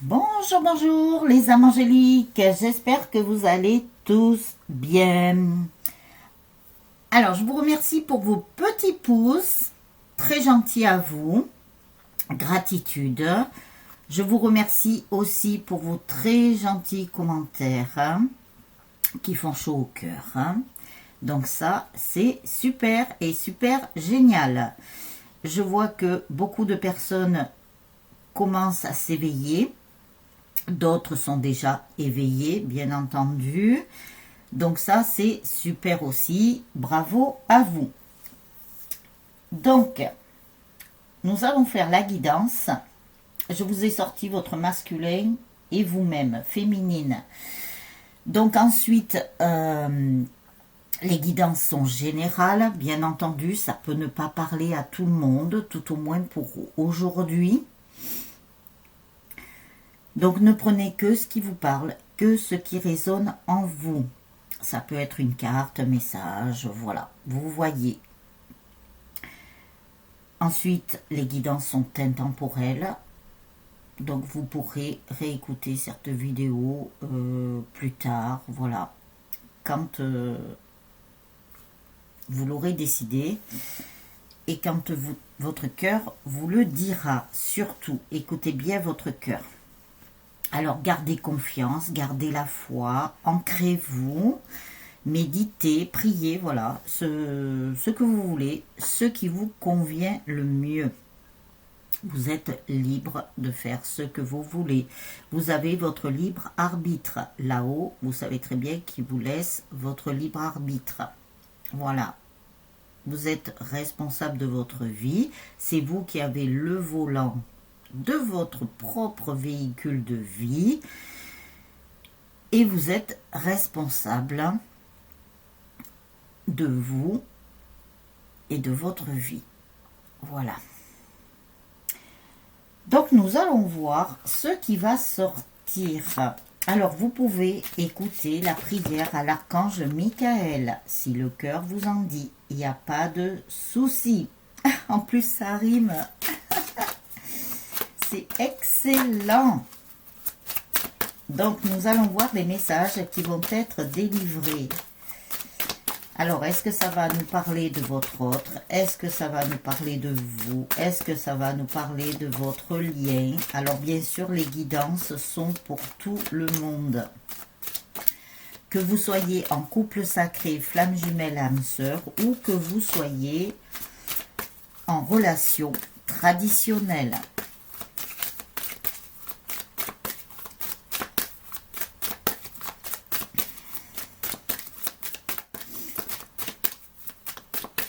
Bonjour, bonjour les âmes angéliques, j'espère que vous allez tous bien. Alors, je vous remercie pour vos petits pouces, très gentils à vous, gratitude. Je vous remercie aussi pour vos très gentils commentaires qui font chaud au cœur. Donc ça, c'est super et super génial. Je vois que beaucoup de personnes commencent à s'éveiller. D'autres sont déjà éveillés, bien entendu. Donc ça, c'est super aussi. Bravo à vous. Donc, nous allons faire la guidance. Je vous ai sorti votre masculin et vous-même, féminine. Donc ensuite, les guidances sont générales. Bien entendu, ça peut ne pas parler à tout le monde, tout au moins pour aujourd'hui. Donc ne prenez que ce qui vous parle, que ce qui résonne en vous. Ça peut être une carte, un message, voilà, vous voyez. Ensuite, les guidances sont intemporelles. Donc vous pourrez réécouter cette vidéo plus tard, voilà, quand vous l'aurez décidé et quand votre cœur vous le dira. Surtout, écoutez bien votre cœur. Alors gardez confiance, gardez la foi, ancrez-vous, méditez, priez, voilà, ce que vous voulez, ce qui vous convient le mieux. Vous êtes libre de faire ce que vous voulez. Vous avez votre libre arbitre. Là-haut, vous savez très bien qui vous laisse votre libre arbitre. Voilà. Vous êtes responsable de votre vie. C'est vous qui avez le volant de votre propre véhicule de vie et vous êtes responsable de vous et de votre vie. Voilà. Donc nous allons voir ce qui va sortir. Alors vous pouvez écouter la prière à l'archange Michael si le cœur vous en dit. Il n'y a pas de souci. En plus ça rime. C'est excellent. Donc, nous allons voir les messages qui vont être délivrés. Alors, est-ce que ça va nous parler de votre autre? Est-ce que ça va nous parler de vous? Est-ce que ça va nous parler de votre lien? Alors, bien sûr, les guidances sont pour tout le monde. Que vous soyez en couple sacré, flamme jumelle, âme sœur, ou que vous soyez en relation traditionnelle.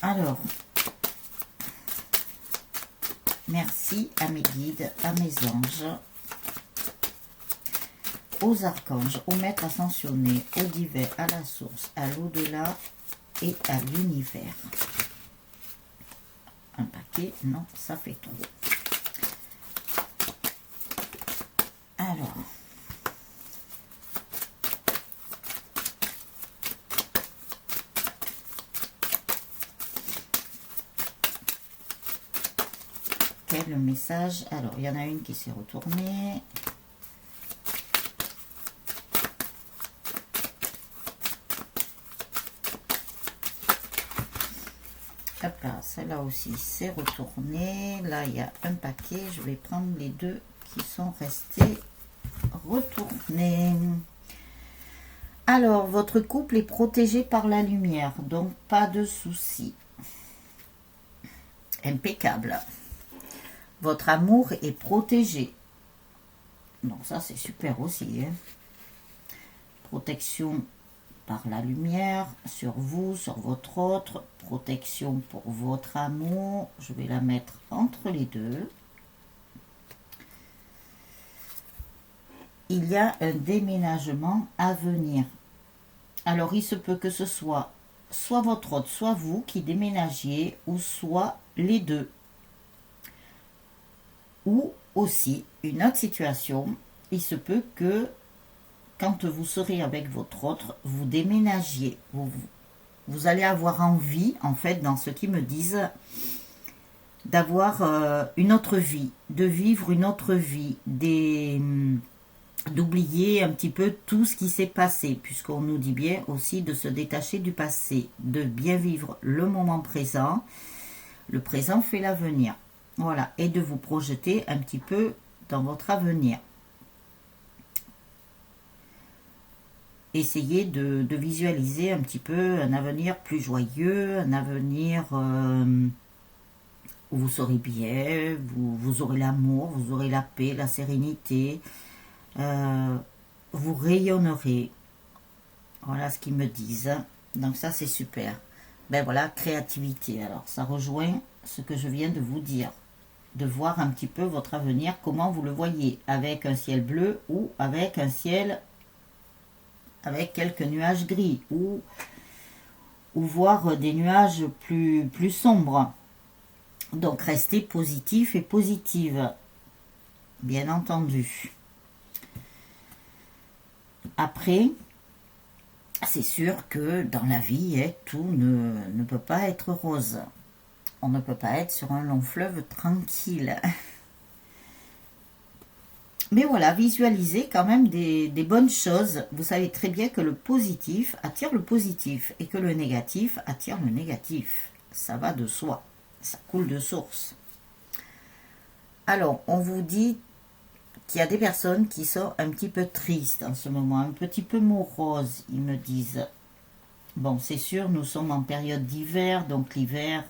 Alors, merci à mes guides, à mes anges, aux archanges, aux maîtres ascensionnés, aux divins, à la source, à l'au-delà et à l'univers. Un paquet, non, ça fait trop. Alors, quel message? Alors, il y en a une qui s'est retournée. Hop là, celle-là aussi s'est retournée. Là, il y a un paquet. Je vais prendre les deux qui sont restés retournés. Alors, votre couple est protégé par la lumière, donc pas de souci. Impeccable. Votre amour est protégé. Donc ça, c'est super aussi. Hein. Protection par la lumière, sur vous, sur votre autre. Protection pour votre amour. Je vais la mettre entre les deux. Il y a un déménagement à venir. Alors, il se peut que ce soit votre autre, soit vous qui déménagiez, ou soit les deux. Ou aussi, une autre situation, il se peut que quand vous serez avec votre autre, vous déménagiez. Vous allez avoir envie, en fait, dans ce qu'ils me disent, d'avoir une autre vie, de vivre une autre vie, d'oublier un petit peu tout ce qui s'est passé, puisqu'on nous dit bien aussi de se détacher du passé, de bien vivre le moment présent. Le présent fait l'avenir. Voilà, et de vous projeter un petit peu dans votre avenir. Essayez de visualiser un petit peu un avenir plus joyeux, un avenir où vous serez bien, vous aurez l'amour, vous aurez la paix, la sérénité, vous rayonnerez. Voilà ce qu'ils me disent. Donc ça c'est super. Ben voilà, créativité. Alors ça rejoint ce que je viens de vous dire. De voir un petit peu votre avenir, comment vous le voyez, avec un ciel bleu ou avec un ciel avec quelques nuages gris, ou voir des nuages plus sombres. Donc restez positif et positive, bien entendu. Après, c'est sûr que dans la vie, tout ne peut pas être rose. On ne peut pas être sur un long fleuve tranquille. Mais voilà, visualisez quand même des bonnes choses. Vous savez très bien que le positif attire le positif et que le négatif attire le négatif. Ça va de soi, ça coule de source. Alors, on vous dit qu'il y a des personnes qui sont un petit peu tristes en ce moment, un petit peu moroses, ils me disent. Bon, c'est sûr, nous sommes en période d'hiver, donc l'hiver,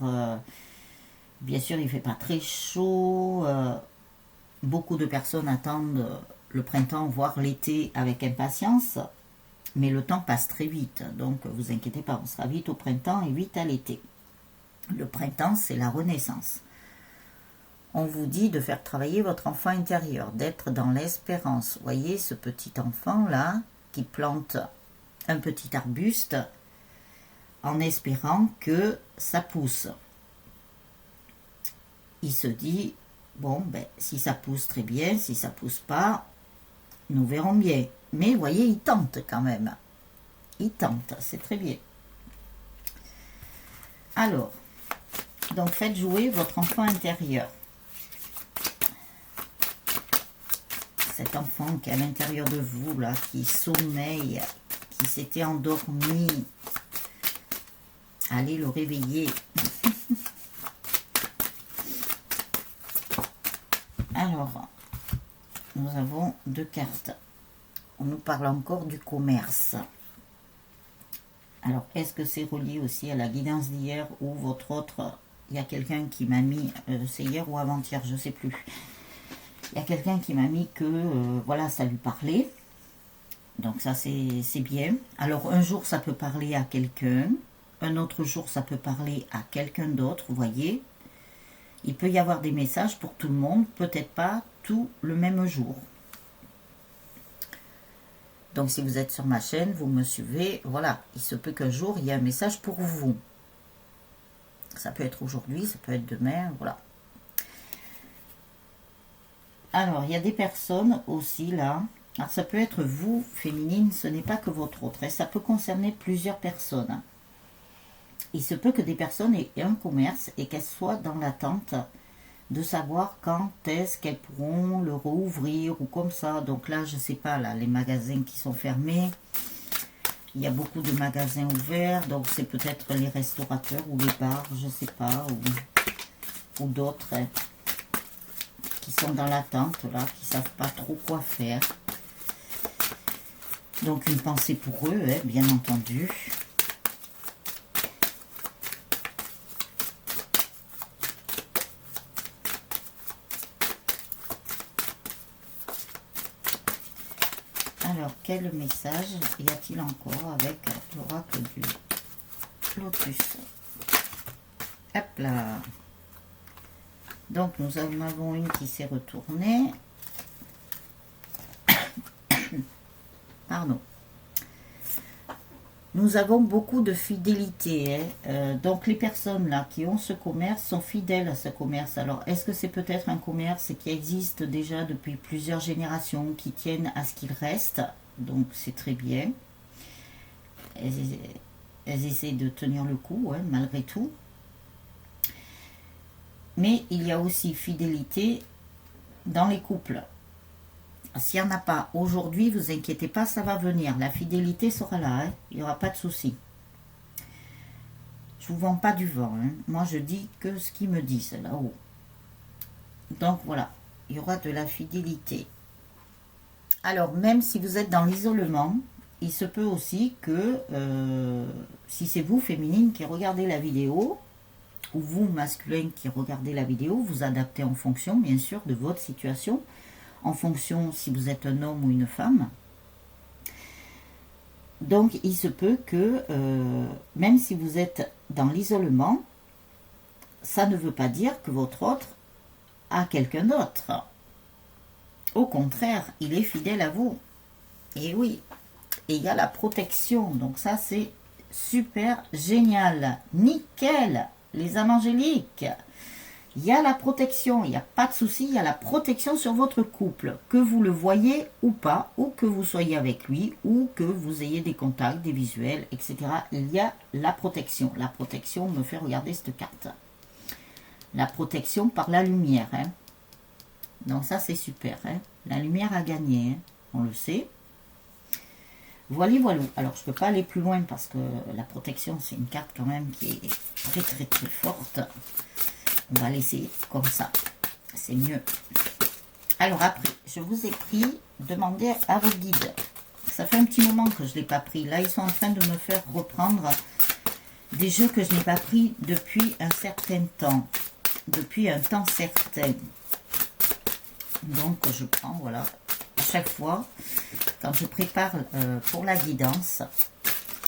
bien sûr, il ne fait pas très chaud. Beaucoup de personnes attendent le printemps, voire l'été avec impatience, mais le temps passe très vite, donc vous inquiétez pas, on sera vite au printemps et vite à l'été. Le printemps, c'est la renaissance. On vous dit de faire travailler votre enfant intérieur, d'être dans l'espérance. Voyez ce petit enfant-là qui plante un petit arbuste en espérant que ça pousse. Il se dit, bon, ben, si ça pousse très bien, si ça pousse pas, nous verrons bien. Mais vous voyez, il tente quand même. Il tente, c'est très bien. Alors, donc faites jouer votre enfant intérieur. Cet enfant qui est à l'intérieur de vous, là, qui sommeille, qui s'était endormi. Allez le réveiller. Alors, nous avons 2 cartes. On nous parle encore du commerce. Alors, est-ce que c'est relié aussi à la guidance d'hier ou votre autre... Il y a quelqu'un qui m'a mis... c'est hier ou avant-hier, je ne sais plus. Il y a quelqu'un qui m'a mis que, voilà, ça lui parlait. Donc ça, c'est bien. Alors, un jour, ça peut parler à quelqu'un. Un autre jour, ça peut parler à quelqu'un d'autre, vous voyez. Il peut y avoir des messages pour tout le monde, peut-être pas tout le même jour. Donc, si vous êtes sur ma chaîne, vous me suivez, voilà. Il se peut qu'un jour, il y ait un message pour vous. Ça peut être aujourd'hui, ça peut être demain, voilà. Alors, il y a des personnes aussi là. Alors, ça peut être vous, féminine, ce n'est pas que votre autre. Et ça peut concerner plusieurs personnes. Il se peut que des personnes aient un commerce et qu'elles soient dans l'attente de savoir quand est-ce qu'elles pourront le rouvrir ou comme ça. Donc là, je ne sais pas, là, les magasins qui sont fermés. Il y a beaucoup de magasins ouverts, donc c'est peut-être les restaurateurs ou les bars, je ne sais pas, ou d'autres qui sont dans l'attente, là, qui ne savent pas trop quoi faire. Donc une pensée pour eux, bien entendu. Alors, quel message y a-t-il encore avec l'oracle du lotus? Hop là. Donc, nous en avons une qui s'est retournée. Pardon. Nous avons beaucoup de fidélité. Donc, les personnes là qui ont ce commerce sont fidèles à ce commerce. Alors, est-ce que c'est peut-être un commerce qui existe déjà depuis plusieurs générations, qui tiennent à ce qu'il reste? Donc, c'est très bien. Elles essaient de tenir le coup, malgré tout. mais il y a aussi fidélité dans les couples. S'il n'y en a pas aujourd'hui, vous inquiétez pas, ça va venir. La fidélité sera là, hein. Il n'y aura pas de souci. Je vous vends pas du vent, hein. Moi, je dis que ce qu'ils me disent là-haut. Donc voilà, il y aura de la fidélité. Alors, même si vous êtes dans l'isolement, il se peut aussi que, si c'est vous, féminine, qui regardez la vidéo, ou vous, masculin, qui regardez la vidéo, vous adaptez en fonction, bien sûr, de votre situation, en fonction si vous êtes un homme ou une femme. Donc, il se peut que, même si vous êtes dans l'isolement, ça ne veut pas dire que votre autre a quelqu'un d'autre. Au contraire, il est fidèle à vous. Et oui, et il y a la protection. Donc ça, c'est super génial. Nickel, les âmes angéliques. Il y a la protection, il n'y a pas de souci, il y a la protection sur votre couple. Que vous le voyez ou pas, ou que vous soyez avec lui, ou que vous ayez des contacts, des visuels, etc. Il y a la protection. La protection me fait regarder cette carte. La protection par la lumière, hein. Donc ça, c'est super, hein. La lumière a gagné, hein. On le sait. Voilà, voilà. Alors, je ne peux pas aller plus loin parce que la protection, c'est une carte quand même qui est très, très, très forte. On va laisser comme ça. C'est mieux. Alors, après, je vous ai pris, demandez à vos guides. Ça fait un petit moment que je ne l'ai pas pris. Là, ils sont en train de me faire reprendre des jeux que je n'ai pas pris depuis un certain temps. Depuis un temps certain. Donc, je prends, voilà, à chaque fois, quand je prépare pour la guidance,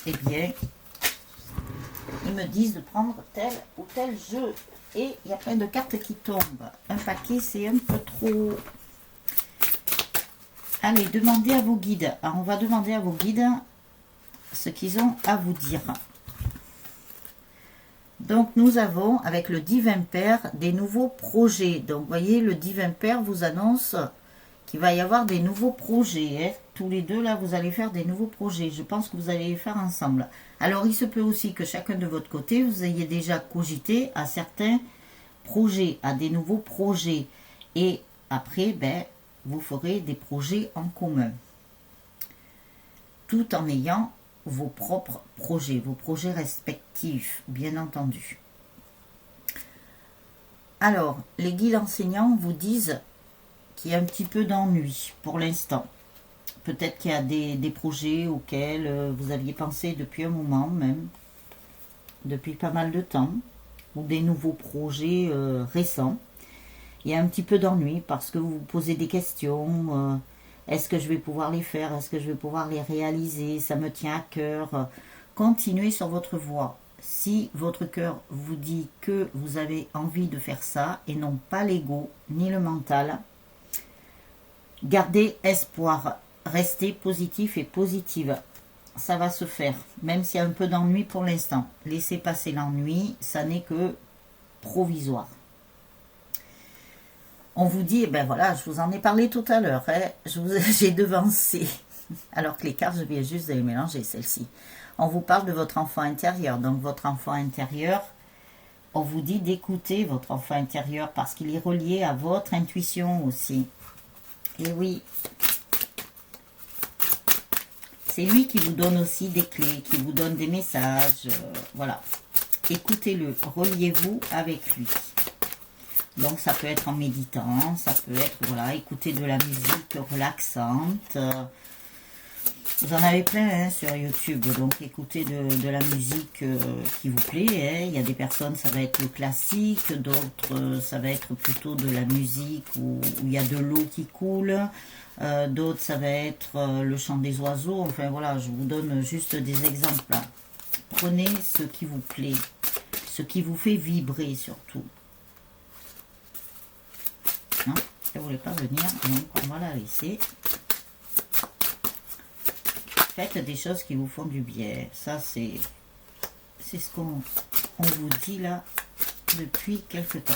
eh bien, ils me disent de prendre tel ou tel jeu. Et il y a plein de cartes qui tombent. Un paquet, c'est un peu trop. Allez, demandez à vos guides. Alors, on va demander à vos guides ce qu'ils ont à vous dire. Donc, nous avons, avec le Divin Père, des nouveaux projets. Donc, vous voyez, le Divin Père vous annonce qu'il va y avoir des nouveaux projets. Hein. Tous les deux, là, vous allez faire des nouveaux projets. Je pense que vous allez les faire ensemble. Alors, il se peut aussi que chacun de votre côté, vous ayez déjà cogité à certains projets, à des nouveaux projets. Et après, ben, vous ferez des projets en commun. Tout en ayant vos propres projets respectifs, bien entendu. Alors, les guides enseignants vous disent qu'il y a un petit peu d'ennui pour l'instant. Peut-être qu'il y a des projets auxquels vous aviez pensé depuis un moment même, depuis pas mal de temps, ou des nouveaux projets récents. Il y a un petit peu d'ennui parce que vous vous posez des questions. Est-ce que je vais pouvoir les faire? Est-ce que je vais pouvoir les réaliser? Ça me tient à cœur. Continuez sur votre voie. Si votre cœur vous dit que vous avez envie de faire ça et non pas l'ego ni le mental, gardez espoir. Restez positif et positive. Ça va se faire, même s'il y a un peu d'ennui pour l'instant. Laissez passer l'ennui, ça n'est que provisoire. On vous dit, ben voilà, je vous en ai parlé tout à l'heure, hein, j'ai devancé, alors que les cartes, je viens juste de les mélanger, celles-ci. On vous parle de votre enfant intérieur, donc votre enfant intérieur, on vous dit d'écouter votre enfant intérieur parce qu'il est relié à votre intuition aussi. Et oui, c'est lui qui vous donne aussi des clés, qui vous donne des messages, voilà. Écoutez-le, reliez-vous avec lui. Donc, ça peut être en méditant, ça peut être, voilà, écouter de la musique relaxante. Vous en avez plein hein, sur YouTube, donc écoutez de la musique qui vous plaît. Hein. Il y a des personnes, ça va être le classique, d'autres, ça va être plutôt de la musique où il y a de l'eau qui coule. D'autres, ça va être le chant des oiseaux. Enfin, voilà, je vous donne juste des exemples. Prenez ce qui vous plaît, ce qui vous fait vibrer surtout. Non, elle ne voulait pas venir, donc on va la laisser. Faites des choses qui vous font du bien. Ça, c'est ce qu'on vous dit là depuis quelque temps.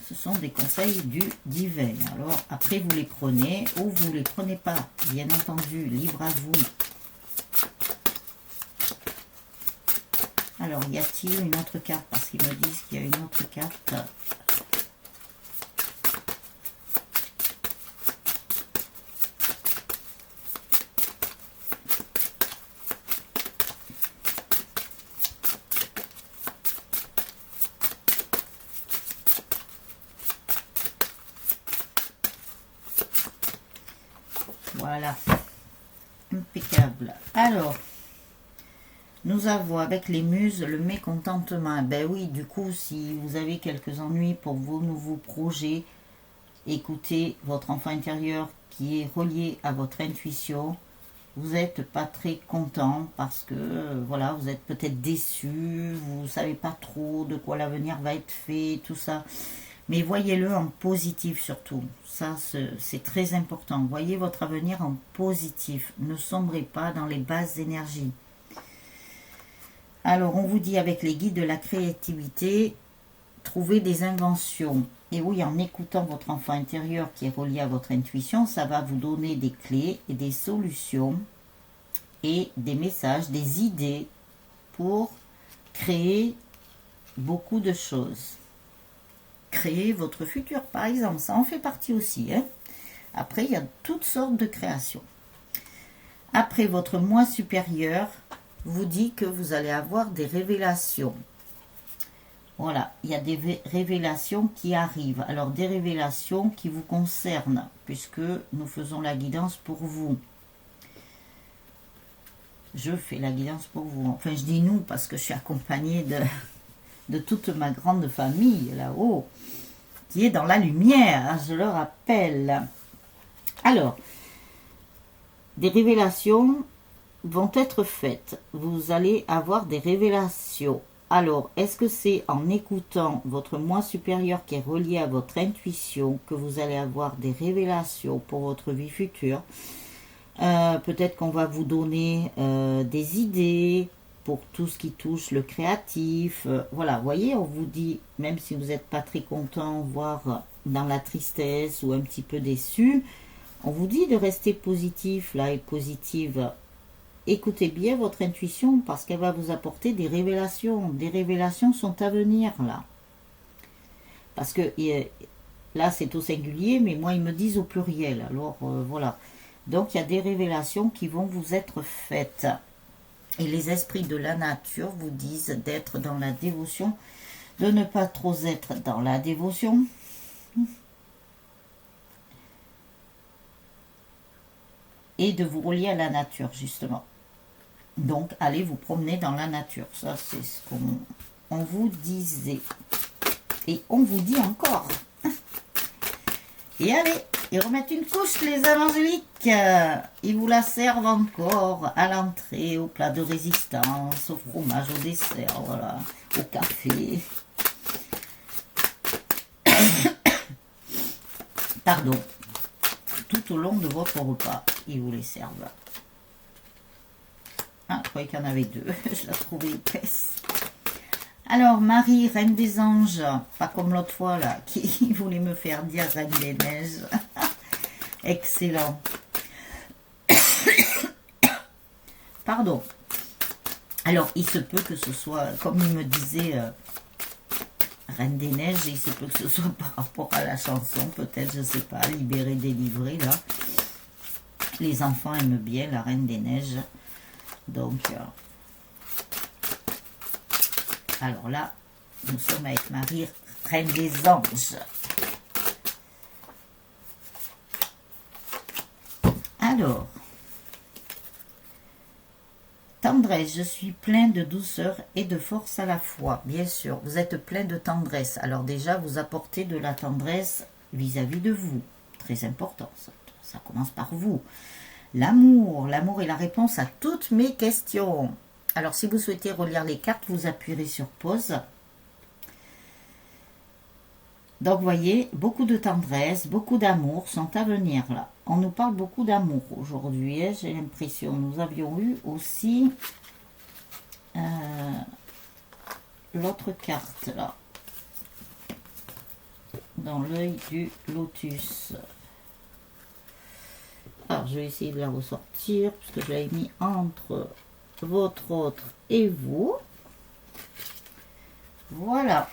Ce sont des conseils du divin. Alors, après, vous les prenez ou vous ne les prenez pas. Bien entendu, libre à vous. Alors, y a-t-il une autre carte? Parce qu'ils me disent qu'il y a une autre carte. Voilà. Impeccable. Alors, nous avons avec les muses le mécontentement. Ben oui, du coup, si vous avez quelques ennuis pour vos nouveaux projets, écoutez votre enfant intérieur qui est relié à votre intuition. Vous n'êtes pas très content parce que voilà, vous êtes peut-être déçu, vous ne savez pas trop de quoi l'avenir va être fait, tout ça. Mais voyez-le en positif surtout. Ça, c'est très important. Voyez votre avenir en positif. Ne sombrez pas dans les basses énergies. Alors, on vous dit avec les guides de la créativité, trouvez des inventions. Et oui, en écoutant votre enfant intérieur qui est relié à votre intuition, ça va vous donner des clés et des solutions et des messages, des idées pour créer beaucoup de choses. Créer votre futur, par exemple, ça en fait partie aussi. Hein. Après, il y a toutes sortes de créations. Après, votre moi supérieur vous dit que vous allez avoir des révélations. Voilà, il y a des révélations qui arrivent. Alors, des révélations qui vous concernent, puisque nous faisons la guidance pour vous. Je fais la guidance pour vous. Enfin, je dis nous, parce que je suis accompagnée de toute ma grande famille, là-haut, qui est dans la lumière, je le rappelle. Alors, des révélations vont être faites. Vous allez avoir des révélations. Alors, est-ce que c'est en écoutant votre moi supérieur qui est relié à votre intuition que vous allez avoir des révélations pour votre vie future? Peut-être qu'on va vous donner des idées pour tout ce qui touche le créatif. Voilà, vous voyez, on vous dit, même si vous n'êtes pas très content, voire dans la tristesse ou un petit peu déçu, on vous dit de rester positif là et positive. Écoutez bien votre intuition parce qu'elle va vous apporter des révélations. Des révélations sont à venir là. Parce que là c'est au singulier, mais moi ils me disent au pluriel. Alors voilà. Donc il y a des révélations qui vont vous être faites. Et les esprits de la nature vous disent d'être dans la dévotion, de ne pas trop être dans la dévotion. Et de vous relier à la nature justement. Donc, allez vous promener dans la nature. Ça, c'est ce qu'on vous disait. Et on vous dit encore. Et allez, ils remettent une couche, les évangéliques. Ils vous la servent encore à l'entrée, au plat de résistance, au fromage, au dessert, voilà, au café. Pardon. Tout au long de votre repas, ils vous les servent. Ah, je croyais qu'il y en avait deux. Je la trouvais épaisse. Alors, Marie, Reine des Anges, pas comme l'autre fois, là, qui voulait me faire dire Reine des Neiges. Excellent. Pardon. Alors, il se peut que ce soit, comme il me disait Reine des Neiges, il se peut que ce soit par rapport à la chanson, peut-être, je ne sais pas, Libéré, délivré, là. Les enfants aiment bien la Reine des Neiges. Donc, alors là, nous sommes avec Marie, Reine des Anges. Alors, tendresse, je suis plein de douceur et de force à la fois. Bien sûr, vous êtes plein de tendresse. Alors déjà, vous apportez de la tendresse vis-à-vis de vous. Très important, ça commence par vous. L'amour est la réponse à toutes mes questions. Alors, si vous souhaitez relire les cartes, vous appuierez sur pause. Donc, vous voyez, beaucoup de tendresse, beaucoup d'amour sont à venir là. On nous parle beaucoup d'amour aujourd'hui, hein, j'ai l'impression. Nous avions eu aussi l'autre carte là, dans l'œil du lotus. Alors, je vais essayer de la ressortir, puisque je l'avais mis entre votre autre et vous. Voilà.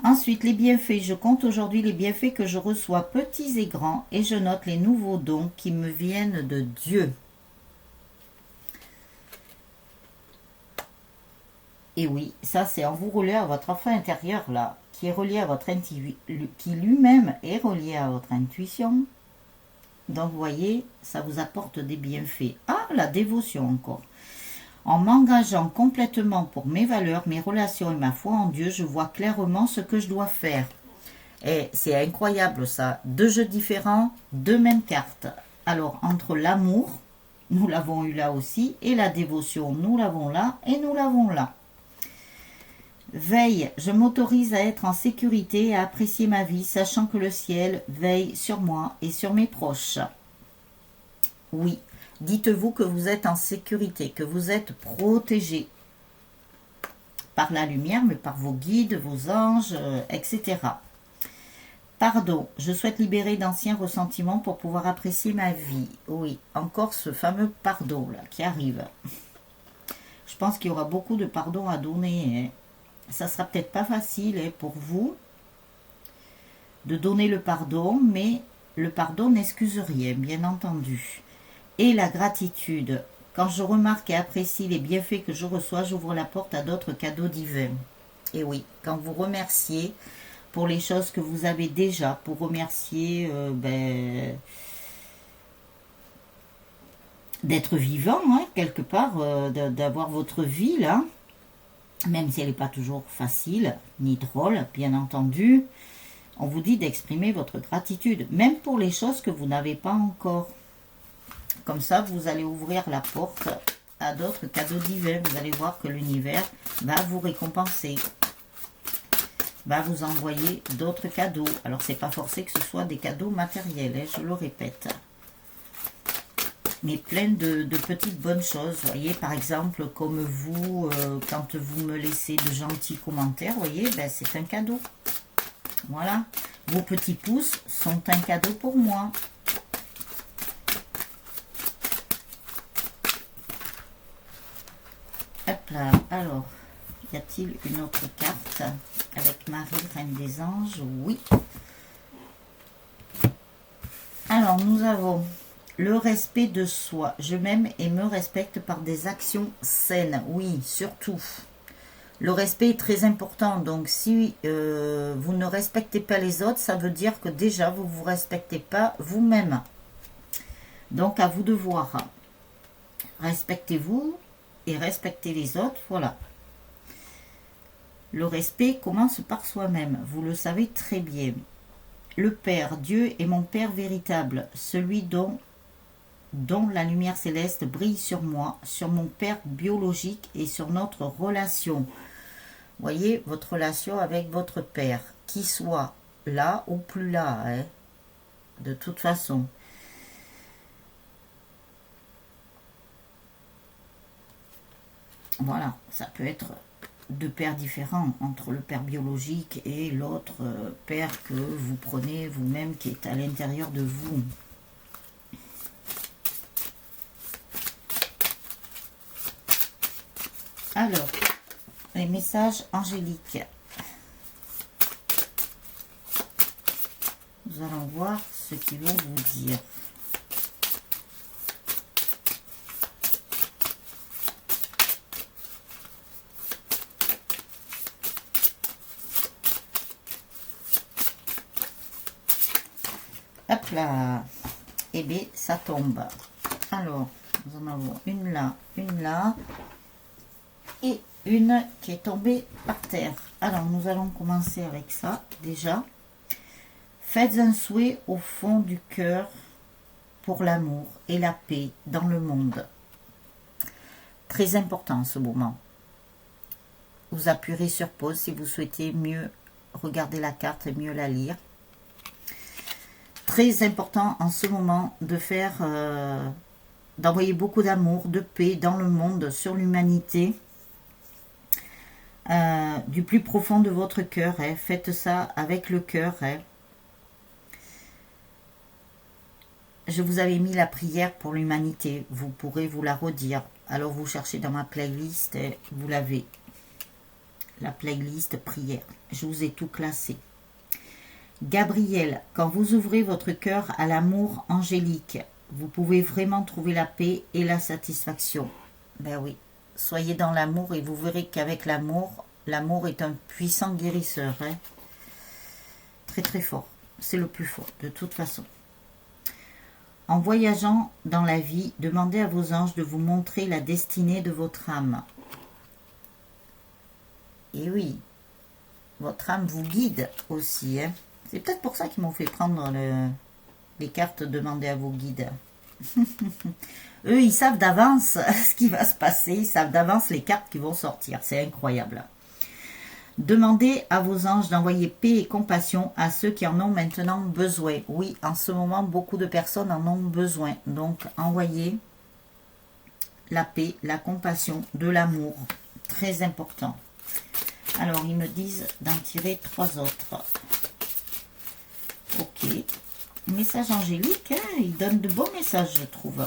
Ensuite, les bienfaits. Je compte aujourd'hui les bienfaits que je reçois, petits et grands, et je note les nouveaux dons qui me viennent de Dieu. Et oui, ça c'est en vous reliant à votre enfant intérieur là, qui est relié à votre intuition, qui lui-même est relié à votre intuition. Donc vous voyez, ça vous apporte des bienfaits. Ah, la dévotion encore. En m'engageant complètement pour mes valeurs, mes relations et ma foi en Dieu, je vois clairement ce que je dois faire. Et c'est incroyable ça. 2 jeux différents, 2 mêmes cartes. Alors entre l'amour, nous l'avons eu là aussi, et la dévotion, nous l'avons là et nous l'avons là. Veille, je m'autorise à être en sécurité et à apprécier ma vie, sachant que le ciel veille sur moi et sur mes proches. Oui, dites-vous que vous êtes en sécurité, que vous êtes protégé par la lumière, mais par vos guides, vos anges, etc. Pardon, je souhaite libérer d'anciens ressentiments pour pouvoir apprécier ma vie. Oui, encore ce fameux pardon là qui arrive. Je pense qu'il y aura beaucoup de pardon à donner. Hein. Ça sera peut-être pas facile pour vous de donner le pardon, mais le pardon n'excuse rien, bien entendu. Et la gratitude. Quand je remarque et apprécie les bienfaits que je reçois, j'ouvre la porte à d'autres cadeaux divins. Et oui, quand vous remerciez pour les choses que vous avez déjà, pour remercier d'être vivant, hein, quelque part, d'avoir votre vie là, même si elle n'est pas toujours facile, ni drôle, bien entendu, on vous dit d'exprimer votre gratitude, même pour les choses que vous n'avez pas encore. Comme ça, vous allez ouvrir la porte à d'autres cadeaux divins. Vous allez voir que l'univers va vous récompenser, va vous envoyer d'autres cadeaux. Alors, c'est pas forcé que ce soit des cadeaux matériels, hein, je le répète. Mais plein de petites bonnes choses. Vous voyez, par exemple, comme vous, quand vous me laissez de gentils commentaires, vous voyez, ben, c'est un cadeau. Voilà. Vos petits pouces sont un cadeau pour moi. Hop là. Alors, y a-t-il une autre carte avec Marie, Reine des Anges? Oui. Alors, nous avons le respect de soi. Je m'aime et me respecte par des actions saines. Oui, surtout. Le respect est très important. Donc, si vous ne respectez pas les autres, ça veut dire que déjà, vous ne vous respectez pas vous-même. Donc, à vous de voir. Respectez-vous et respectez les autres. Voilà. Le respect commence par soi-même. Vous le savez très bien. Le Père, Dieu est mon Père véritable, celui dont la lumière céleste brille sur moi, sur mon Père biologique et sur notre relation. Voyez, votre relation avec votre Père, qu'il soit là ou plus là, hein, de toute façon. Voilà, ça peut être deux pères différents entre le père biologique et l'autre père que vous prenez vous-même qui est à l'intérieur de vous. Alors, les messages angéliques. Nous allons voir ce qu'ils vont vous dire. Hop là. Eh bien, ça tombe. Alors, nous en avons une là et une qui est tombée par terre. Alors, nous allons commencer avec ça, déjà. Faites un souhait au fond du cœur pour l'amour et la paix dans le monde. Très important ce moment. Vous appuierez sur pause si vous souhaitez mieux regarder la carte et mieux la lire. Très important en ce moment de faire, d'envoyer beaucoup d'amour, de paix dans le monde, sur l'humanité. Du plus profond de votre cœur, hein. Faites ça avec le cœur. Hein. je vous avais mis la prière pour l'humanité. Vous pourrez vous la redire. Alors vous cherchez dans ma playlist et vous l'avez. La playlist prière. Je vous ai tout classé. Gabriel, quand vous ouvrez votre cœur à l'amour angélique, vous pouvez vraiment trouver la paix et la satisfaction. Ben oui, soyez dans l'amour et vous verrez qu'avec l'amour, l'amour est un puissant guérisseur. Hein. Très très fort. C'est le plus fort, de toute façon. En voyageant dans la vie, demandez à vos anges de vous montrer la destinée de votre âme. Et oui, votre âme vous guide aussi. Hein. C'est peut-être pour ça qu'ils m'ont fait prendre les cartes demandées à vos guides. Eux, ils savent d'avance ce qui va se passer. Ils savent d'avance les cartes qui vont sortir. C'est incroyable. Demandez à vos anges d'envoyer paix et compassion à ceux qui en ont maintenant besoin. Oui, en ce moment, beaucoup de personnes en ont besoin. Donc, envoyez la paix, la compassion, de l'amour. Très important. Alors, ils me disent d'en tirer 3 autres. Ok. Message angélique, hein, il donne de bons messages, je trouve.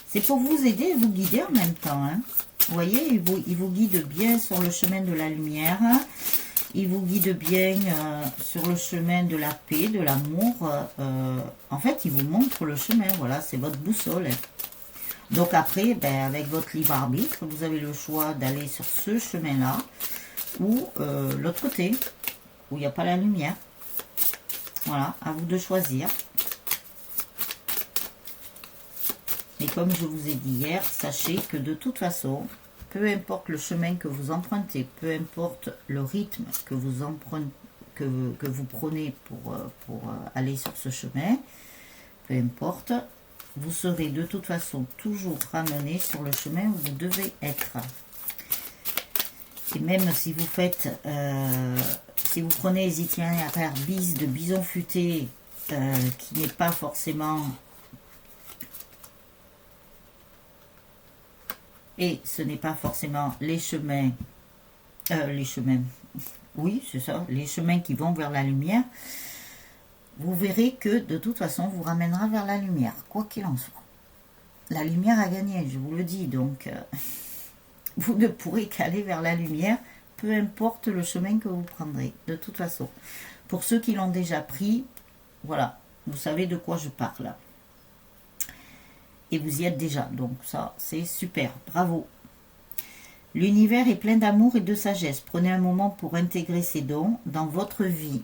C'est pour vous aider et vous guider en même temps. Hein. Vous voyez, il vous guide bien sur le chemin de la lumière. Il vous guide bien sur le chemin de la paix, de l'amour. En fait, il vous montre le chemin. Voilà, c'est votre boussole. Donc après, ben, avec votre libre arbitre, vous avez le choix d'aller sur ce chemin-là ou l'autre côté, où il n'y a pas la lumière. Voilà, à vous de choisir. Et comme je vous ai dit hier, sachez que de toute façon, peu importe le chemin que vous empruntez, peu importe le rythme que vous empruntez, que vous prenez pour aller sur ce chemin, peu importe, vous serez de toute façon toujours ramené sur le chemin où vous devez être. Et même si vous faites, si vous prenez les itinéraires bis de bison futé, qui n'est pas forcément... Et ce n'est pas forcément les chemins, oui, c'est ça, les chemins qui vont vers la lumière, vous verrez que de toute façon, vous ramènera vers la lumière, quoi qu'il en soit. La lumière a gagné, je vous le dis, donc vous ne pourrez qu'aller vers la lumière, peu importe le chemin que vous prendrez, de toute façon. Pour ceux qui l'ont déjà pris, voilà, vous savez de quoi je parle. Et vous y êtes déjà, donc ça, c'est super, bravo. L'univers est plein d'amour et de sagesse. Prenez un moment pour intégrer ces dons dans votre vie.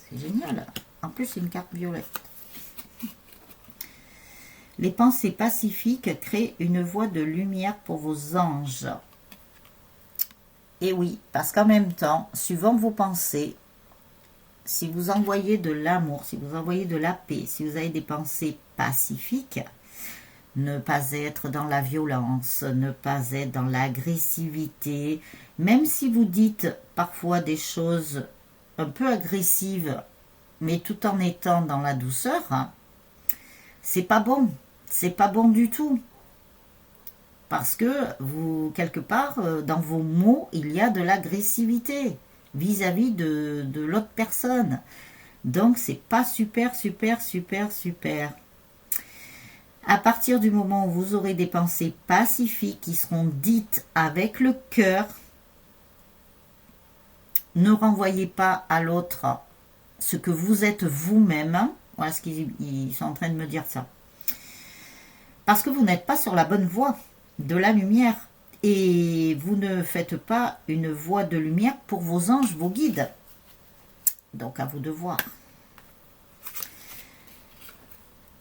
C'est génial. En plus, c'est une carte violette. Les pensées pacifiques créent une voie de lumière pour vos anges. Et oui, parce qu'en même temps, suivant vos pensées, si vous envoyez de l'amour, si vous envoyez de la paix, si vous avez des pensées pacifiques, ne pas être dans la violence, ne pas être dans l'agressivité, même si vous dites parfois des choses un peu agressives, mais tout en étant dans la douceur, hein, c'est pas bon, c'est pas bon du tout. Parce que vous, quelque part, dans vos mots, il y a de l'agressivité vis-à-vis de l'autre personne. Donc, c'est pas super, super, super, super. À partir du moment où vous aurez des pensées pacifiques qui seront dites avec le cœur, ne renvoyez pas à l'autre ce que vous êtes vous-même. Voilà ce qu'ils sont en train de me dire ça. Parce que vous n'êtes pas sur la bonne voie de la lumière. Et vous ne faites pas une voie de lumière pour vos anges, vos guides. Donc à vous de voir.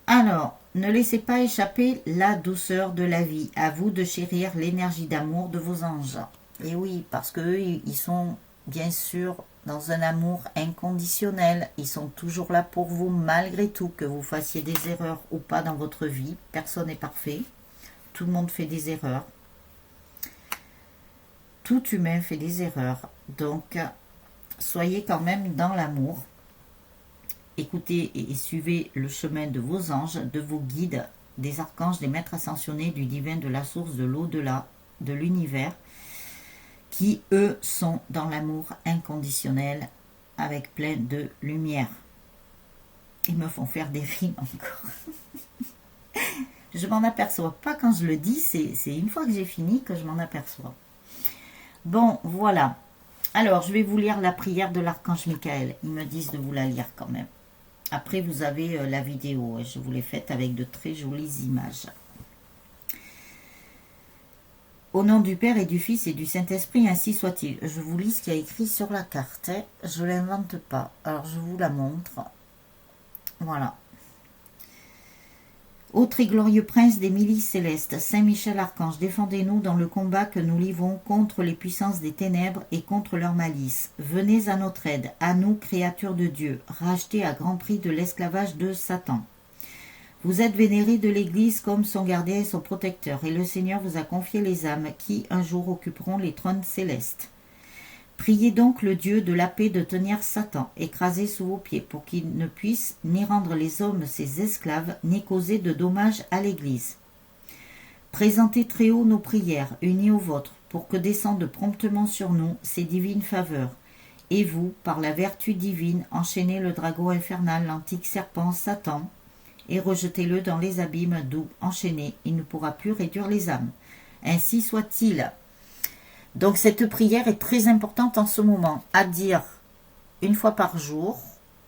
Alors, ne laissez pas échapper la douceur de la vie. À vous de chérir l'énergie d'amour de vos anges. Et oui, parce qu'eux, ils sont bien sûr dans un amour inconditionnel. Ils sont toujours là pour vous, malgré tout, que vous fassiez des erreurs ou pas dans votre vie. Personne n'est parfait. Tout le monde fait des erreurs. Tout humain fait des erreurs. Donc, soyez quand même dans l'amour. Écoutez et suivez le chemin de vos anges, de vos guides, des archanges, des maîtres ascensionnés, du divin, de la source, de l'au-delà, de l'univers, qui, eux, sont dans l'amour inconditionnel avec plein de lumière. Ils me font faire des rimes encore. Je m'en aperçois pas quand je le dis, c'est une fois que j'ai fini que je m'en aperçois. Bon, voilà. Alors, je vais vous lire la prière de l'archange Michael. Ils me disent de vous la lire quand même. Après, vous avez la vidéo. Je vous l'ai faite avec de très jolies images. Au nom du Père et du Fils et du Saint-Esprit, ainsi soit-il. Je vous lis ce qu'il y a écrit sur la carte. Je ne l'invente pas. Alors, je vous la montre. Voilà. Ô très glorieux prince des milices célestes, Saint Michel Archange, défendez-nous dans le combat que nous livrons contre les puissances des ténèbres et contre leur malice. Venez à notre aide, à nous, créatures de Dieu, rachetés à grand prix de l'esclavage de Satan. Vous êtes vénérés de l'Église comme son gardien et son protecteur, et le Seigneur vous a confié les âmes qui, un jour, occuperont les trônes célestes. Priez donc le Dieu de la paix de tenir Satan écrasé sous vos pieds, pour qu'il ne puisse ni rendre les hommes ses esclaves, ni causer de dommages à l'Église. Présentez très haut nos prières, unies aux vôtres, pour que descendent promptement sur nous ces divines faveurs. Et vous, par la vertu divine, enchaînez le dragon infernal, l'antique serpent Satan, et rejetez-le dans les abîmes d'où, enchaîné, il ne pourra plus réduire les âmes. Ainsi soit-il. Donc cette prière est très importante en ce moment, à dire une fois par jour,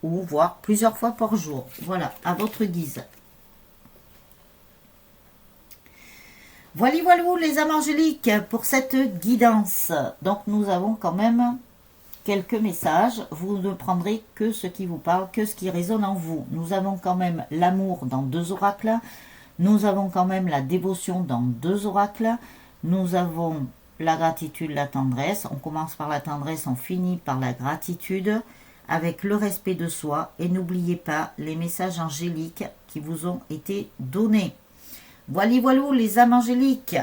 ou voire plusieurs fois par jour. Voilà, à votre guise. Voilà, voilà les âmes angéliques pour cette guidance. Donc nous avons quand même quelques messages. Vous ne prendrez que ce qui vous parle, que ce qui résonne en vous. Nous avons quand même l'amour dans 2 oracles. Nous avons quand même la dévotion dans 2 oracles. Nous avons la gratitude, la tendresse. On commence par la tendresse, on finit par la gratitude, avec le respect de soi. Et n'oubliez pas les messages angéliques qui vous ont été donnés. Voilà, voilà les âmes angéliques.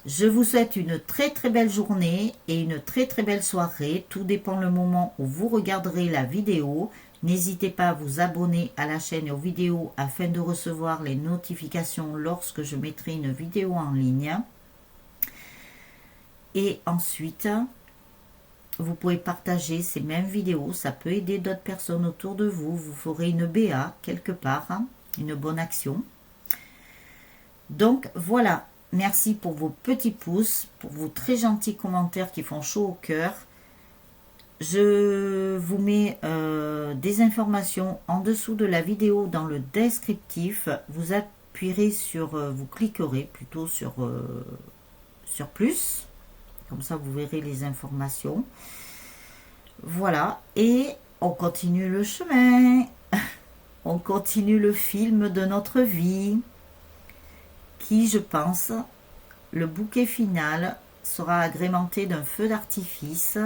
Je vous souhaite une très très belle journée et une très très belle soirée. Tout dépend le moment où vous regarderez la vidéo. N'hésitez pas à vous abonner à la chaîne et aux vidéos afin de recevoir les notifications lorsque je mettrai une vidéo en ligne. Et ensuite, vous pouvez partager ces mêmes vidéos. Ça peut aider d'autres personnes autour de vous. Vous ferez une BA quelque part, une bonne action. Donc voilà, merci pour vos petits pouces, pour vos très gentils commentaires qui font chaud au cœur. Je vous mets des informations en dessous de la vidéo dans le descriptif. Vous appuierez sur, vous cliquerez plutôt sur plus. Comme ça, vous verrez les informations. Voilà. Et on continue le chemin. On continue le film de notre vie. Qui, je pense, le bouquet final sera agrémenté d'un feu d'artifice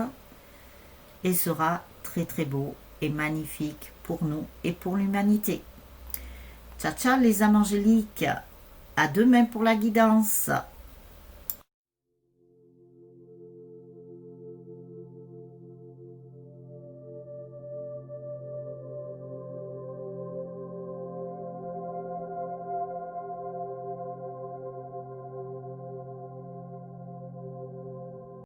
et sera très très beau et magnifique pour nous et pour l'humanité. Ciao, ciao les âmes angéliques. À demain pour la guidance.